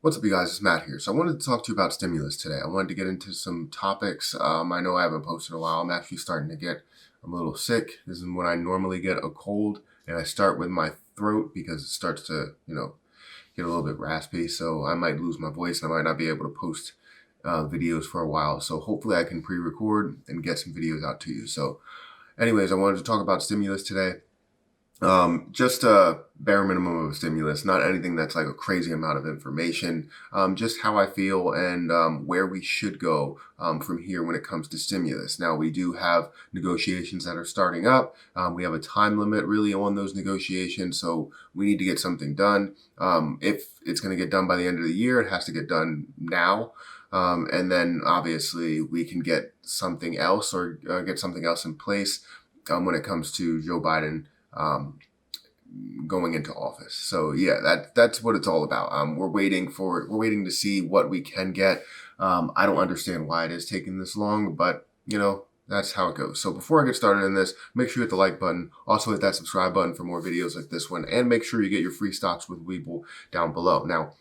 What's up, you guys? It's Matt here. So I wanted to talk to you about stimulus today. I wanted to get into some topics. I know I haven't posted in a while. I'm actually starting to get a little sick. This is when I normally get a cold, and I start with my throat because it starts to, get a little bit raspy. So I might lose my voice, and I might not be able to post videos for a while. So hopefully I can pre-record and get some videos out to you. So, anyways, I wanted to talk about stimulus today. Just a bare minimum of stimulus, not anything that's like a crazy amount of information. Just how I feel and where we should go from here when it comes to stimulus. Now, we do have negotiations that are starting up. We have a time limit really on those negotiations, so we need to get something done. If it's going to get done by the end of the year, it has to get done now. And then obviously we can get something else or get something else in place when it comes to Joe Biden going into office. So yeah, that's what it's all about. We're waiting to see what we can get. I don't understand why it is taking this long, but that's how it goes. So before I get started in this, make sure you hit the like button. Also hit that subscribe button for more videos like this one, and make sure you get your free stocks with Webull down below. Now,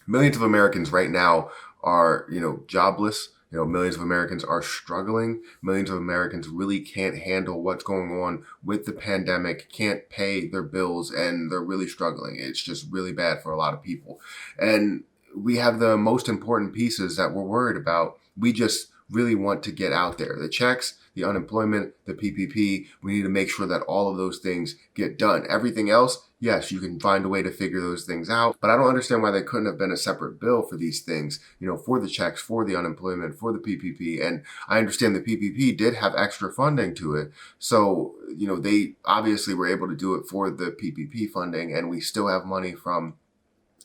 millions of Americans right now are, jobless. Millions of Americans are struggling. Millions of Americans really can't handle what's going on with the pandemic, can't pay their bills, and they're really struggling. It's just really bad for a lot of people. And we have the most important pieces that we're worried about. We just really want to get out there. The checks, the unemployment, the PPP, we need to make sure that all of those things get done. Everything else, yes, you can find a way to figure those things out, but I don't understand why they couldn't have been a separate bill for these things, for the checks, for the unemployment, for the PPP. And I understand the PPP did have extra funding to it. So, they obviously were able to do it for the PPP funding, and we still have money from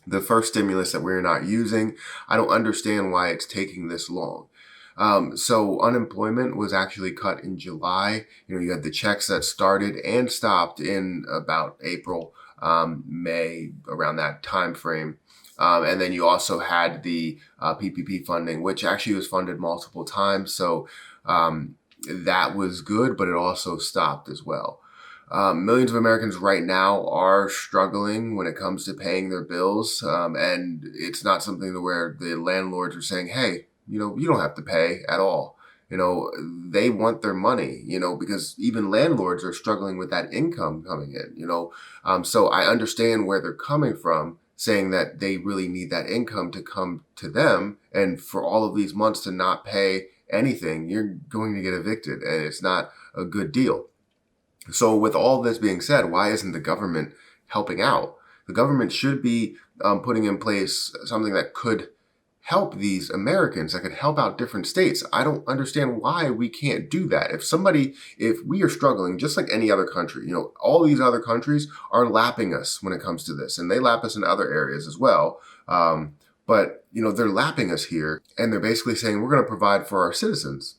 the first stimulus that we're not using. I don't understand why it's taking this long. So unemployment was actually cut in July. You had the checks that started and stopped in about April, May, around that time frame. And then you also had the PPP funding, which actually was funded multiple times. So that was good, but it also stopped as well. Millions of Americans right now are struggling when it comes to paying their bills. And it's not something to where the landlords are saying, hey, you don't have to pay at all. They want their money, because even landlords are struggling with that income coming in, so I understand where they're coming from, saying that they really need that income to come to them. And for all of these months to not pay anything, you're going to get evicted, and it's not a good deal. So with all this being said, why isn't the government helping out? The government should be putting in place something that could help these Americans, that could help out different states. I don't understand why we can't do that. If we are struggling, just like any other country, all these other countries are lapping us when it comes to this, and they lap us in other areas as well. But they're lapping us here, and they're basically saying we're going to provide for our citizens.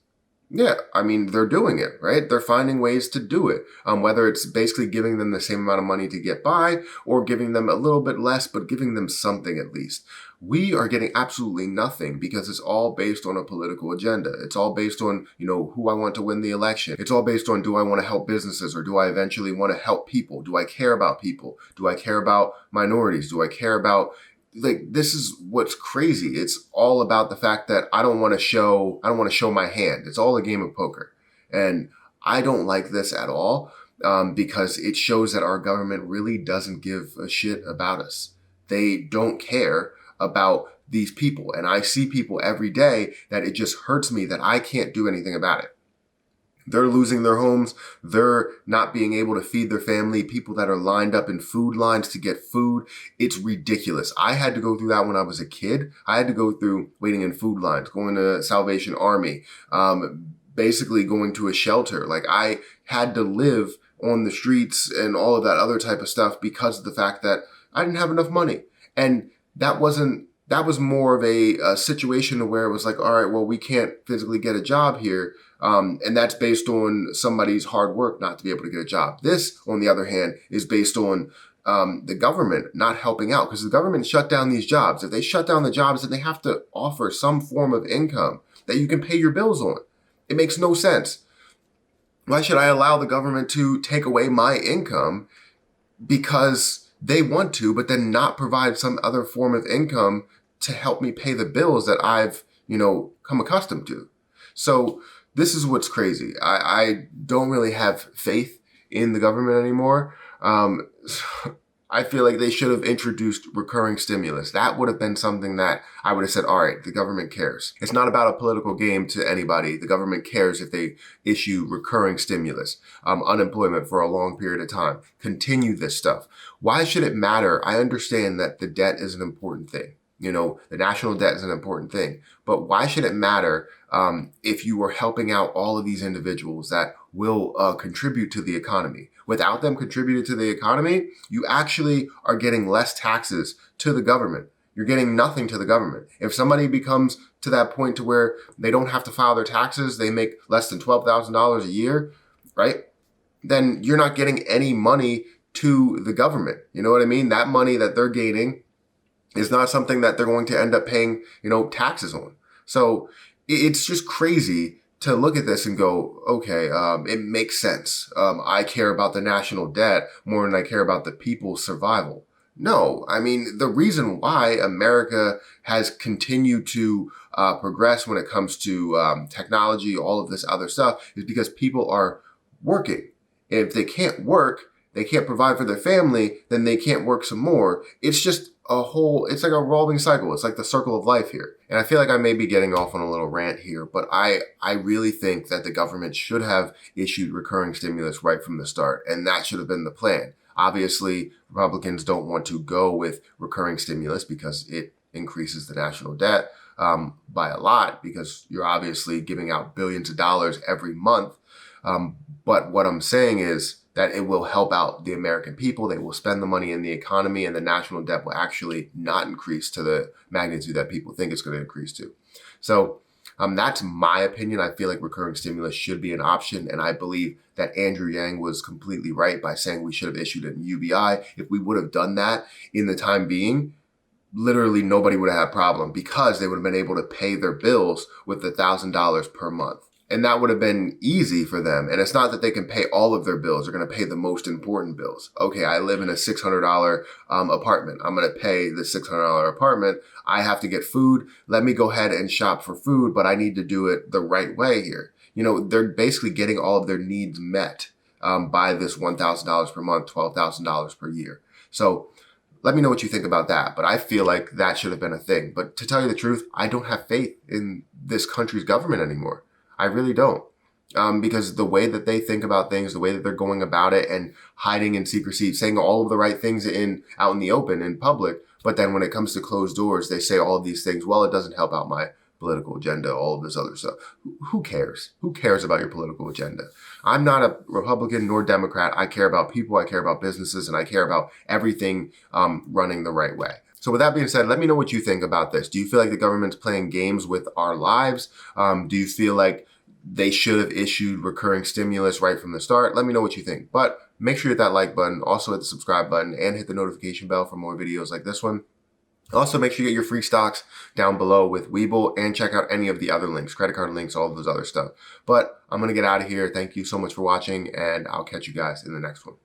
Yeah, I mean, they're doing it, right? They're finding ways to do it, whether it's basically giving them the same amount of money to get by or giving them a little bit less, but giving them something at least. We are getting absolutely nothing because it's all based on a political agenda. It's all based on, who I want to win the election. It's all based on, do I want to help businesses, or do I eventually want to help people? Do I care about people? Do I care about minorities? Do I care about... this is what's crazy. It's all about the fact that I don't want to show my hand. It's all a game of poker. And I don't like this at all, because it shows that our government really doesn't give a shit about us. They don't care about these people. And I see people every day that it just hurts me that I can't do anything about it. They're losing their homes. They're not being able to feed their family. People that are lined up in food lines to get food. It's ridiculous. I had to go through that when I was a kid. I had to go through waiting in food lines, going to Salvation Army, basically going to a shelter. Like, I had to live on the streets and all of that other type of stuff because of the fact that I didn't have enough money. And that was more of a situation where it was like, all right, well, we can't physically get a job here. And that's based on somebody's hard work not to be able to get a job. This, on the other hand, is based on the government not helping out, because the government shut down these jobs. If they shut down the jobs, then they have to offer some form of income that you can pay your bills on. It makes no sense. Why should I allow the government to take away my income because they want to, but then not provide some other form of income to help me pay the bills that I've, come accustomed to. So this is what's crazy. I don't really have faith in the government anymore. I feel like they should have introduced recurring stimulus. That would have been something that I would have said, all right, the government cares. It's not about a political game to anybody. The government cares if they issue recurring stimulus, unemployment for a long period of time. Continue this stuff. Why should it matter? I understand that the debt is an important thing. The national debt is an important thing. But why should it matter if you are helping out all of these individuals that will contribute to the economy? Without them contributing to the economy, you actually are getting less taxes to the government. You're getting nothing to the government. If somebody becomes to that point to where they don't have to file their taxes, they make less than $12,000 a year, right? Then you're not getting any money to the government. You know what I mean? That money that they're gaining is not something that they're going to end up paying, taxes on. So it's just crazy to look at this and go, okay, it makes sense. I care about the national debt more than I care about the people's survival. No, I mean, the reason why America has continued to progress when it comes to technology, all of this other stuff, is because people are working. If they can't work, they can't provide for their family, then they can't work some more. It's just it's like a revolving cycle. It's like the circle of life here. And I feel like I may be getting off on a little rant here, but I really think that the government should have issued recurring stimulus right from the start. And that should have been the plan. Obviously, Republicans don't want to go with recurring stimulus because it increases the national debt by a lot, because you're obviously giving out billions of dollars every month. But what I'm saying is that it will help out the American people. They will spend the money in the economy, and the national debt will actually not increase to the magnitude that people think it's going to increase to. So that's my opinion. I feel like recurring stimulus should be an option, and I believe that Andrew Yang was completely right by saying we should have issued it in UBI. If we would have done that in the time being, literally nobody would have had a problem, because they would have been able to pay their bills with $1,000 per month. And that would have been easy for them. And it's not that they can pay all of their bills. They're going to pay the most important bills. Okay, I live in a $600 apartment. I'm going to pay the $600 apartment. I have to get food. Let me go ahead and shop for food, but I need to do it the right way here. They're basically getting all of their needs met by this $1,000 per month, $12,000 per year. So let me know what you think about that. But I feel like that should have been a thing. But to tell you the truth, I don't have faith in this country's government anymore. I really don't. Because the way that they think about things, the way that they're going about it and hiding in secrecy, saying all of the right things out in the open, in public, but then when it comes to closed doors, they say all of these things. Well, it doesn't help out my political agenda, all of this other stuff. Who cares? Who cares about your political agenda? I'm not a Republican nor Democrat. I care about people, I care about businesses, and I care about everything running the right way. So with that being said, let me know what you think about this. Do you feel like the government's playing games with our lives? Do you feel like they should have issued recurring stimulus right from the start? Let me know what you think. But make sure you hit that like button, also hit the subscribe button, and hit the notification bell for more videos like this one. Also, make sure you get your free stocks down below with Webull, and check out any of the other links, credit card links, all of those other stuff. But I'm going to get out of here. Thank you so much for watching, and I'll catch you guys in the next one.